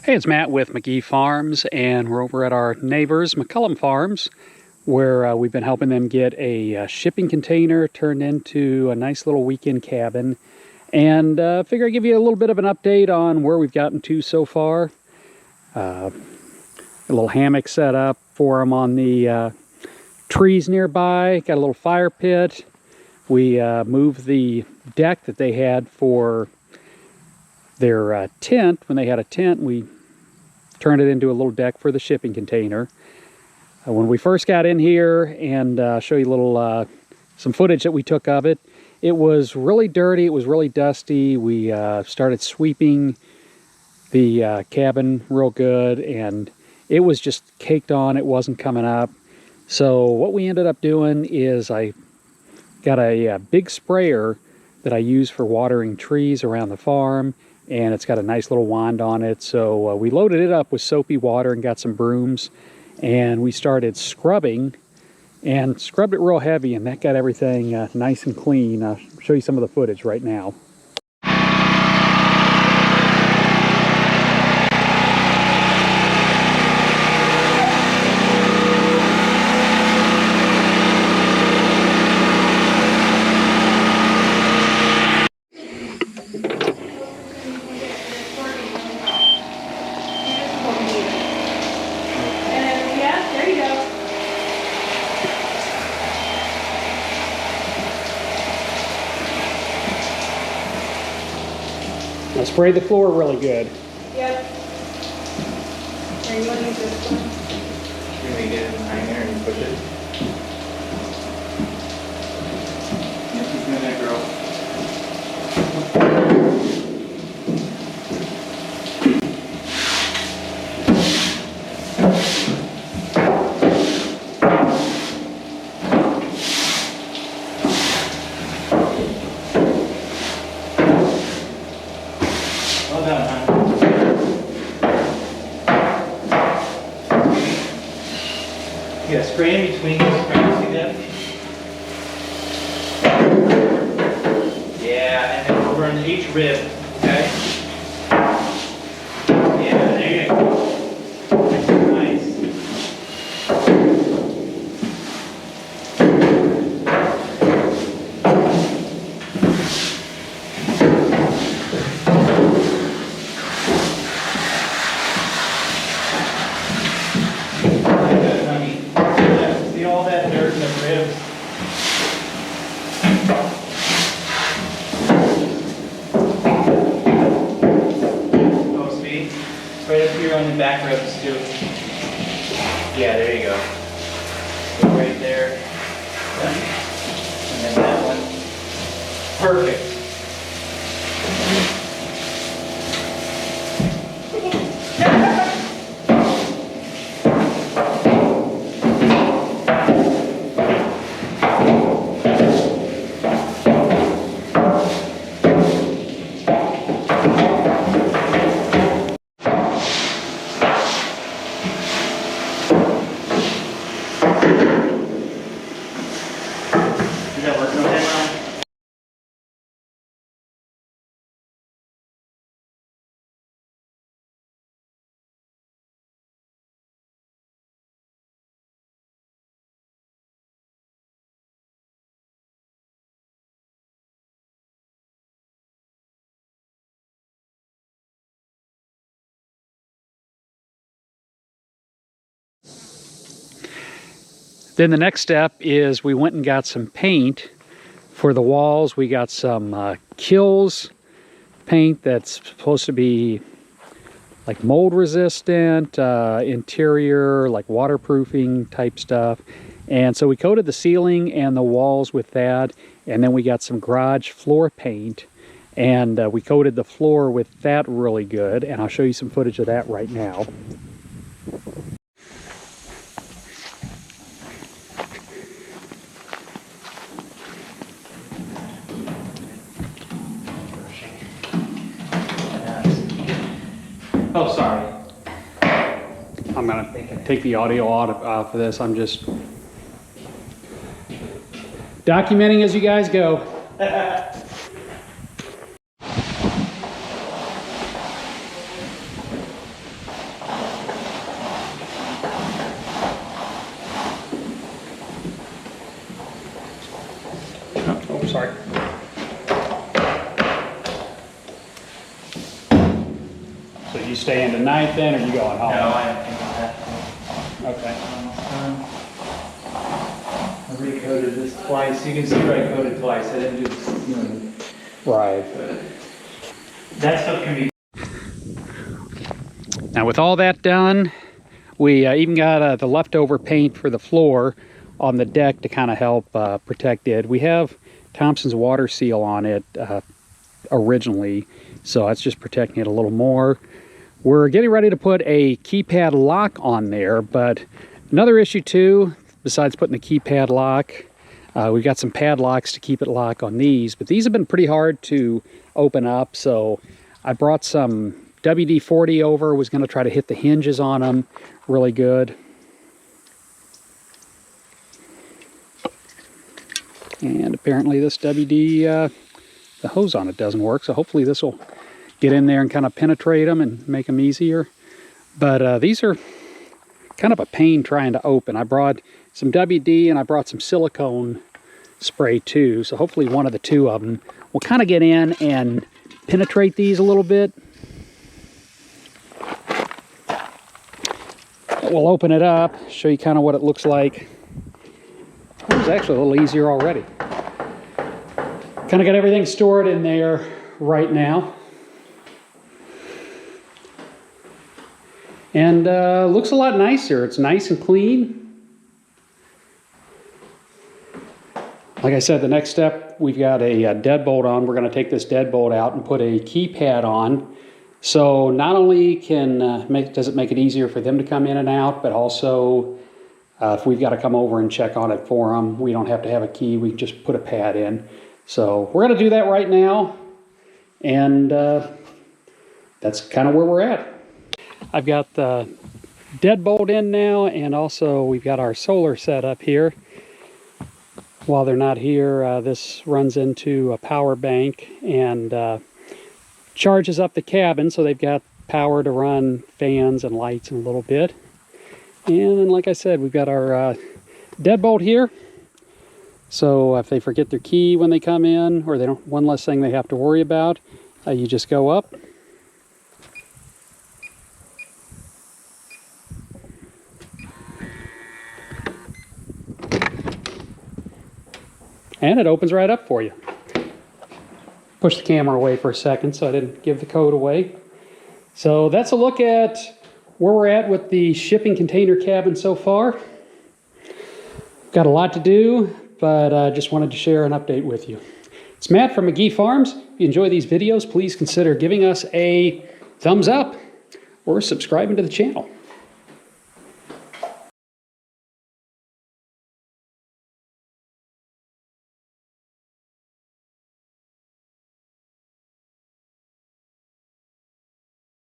Hey, it's Matt with Magee Farms, and we're over at our neighbors, McCullum Farms, where we've been helping them get a shipping container turned into a nice little weekend cabin. And figure I'd give you a little bit of an update on where we've gotten to so far. A little hammock set up for them on the trees nearby. Got a little fire pit. We moved the deck that they had for their tent. When they had a tent, we turned it into a little deck for the shipping container. When we first got in here, and show you a little some footage that we took of it, it was really dirty, it was really dusty. We started sweeping the cabin real good, and it was just caked on, it wasn't coming up. So what we ended up doing is I got a big sprayer that I use for watering trees around the farm, and it's got a nice little wand on it. So we loaded it up with soapy water and got some brooms, and we started scrubbing and scrubbed it real heavy, and that got everything nice and clean. I'll show you some of the footage right now. I sprayed the floor really good. Yep. Are you want to use this one? You're going to get it behind there and push it. Yep, keep doing that, girl. Well done, hon. Yeah, spray in between those sprayers, see that? Yeah, and then over on each rib, okay? Yeah, there you go. Nice. Good, honey. Yeah, see all that dirt in the ribs? Oh, see? Right up here on the back ribs too. Yeah, there you go. Go right there. Yeah. And then that one. Perfect. Is that working okay, Mom? Then the next step is we went and got some paint for the walls. We got some Kills paint that's supposed to be like mold resistant, interior, like waterproofing type stuff. And so we coated the ceiling and the walls with that, and then we got some garage floor paint, and we coated the floor with that really good, and I'll show you some footage of that right now. Oh, sorry. I'm gonna take the audio out of this. I'm just documenting as you guys go. sorry. So you staying tonight then, or you going home? No, I don't think that. Okay. I recoated this twice. You can see where I coated twice. I didn't do the ceiling. Right. But that stuff can be. Now with all that done, we even got the leftover paint for the floor on the deck to kind of help protect it. We have Thompson's water seal on it originally, so that's just protecting it a little more. We're getting ready to put a keypad lock on there, but another issue too, besides putting the keypad lock, we've got some padlocks to keep it locked on these, but these have been pretty hard to open up, so I brought some WD-40 over, was going to try to hit the hinges on them really good. And apparently this WD, the hose on it doesn't work, so hopefully this will get in there and kind of penetrate them and make them easier. But these are kind of a pain trying to open. I brought some WD and I brought some silicone spray too, so hopefully one of the two of them will kind of get in and penetrate these a little bit. We'll open it up, show you kind of what it looks like. It was actually a little easier already. Kind of got everything stored in there right now. And looks a lot nicer. It's nice and clean. Like I said, the next step, we've got a deadbolt on. We're going to take this deadbolt out and put a keypad on. So not only does it make it easier for them to come in and out, but also if we've got to come over and check on it for them, we don't have to have a key. We can just put a pad in. So we're going to do that right now. And that's kind of where we're at. I've got the deadbolt in now, and also we've got our solar set up here. While they're not here, this runs into a power bank and charges up the cabin, so they've got power to run fans and lights in a little bit. And then, like I said, we've got our deadbolt here. So if they forget their key when they come in, or they don't, one less thing they have to worry about, you just go up. And it opens right up for you. Push the camera away for a second so I didn't give the code away. So that's a look at where we're at with the shipping container cabin so far. Got a lot to do, but I just wanted to share an update with you. It's Matt from Magee Farms. If you enjoy these videos, please consider giving us a thumbs up or subscribing to the channel.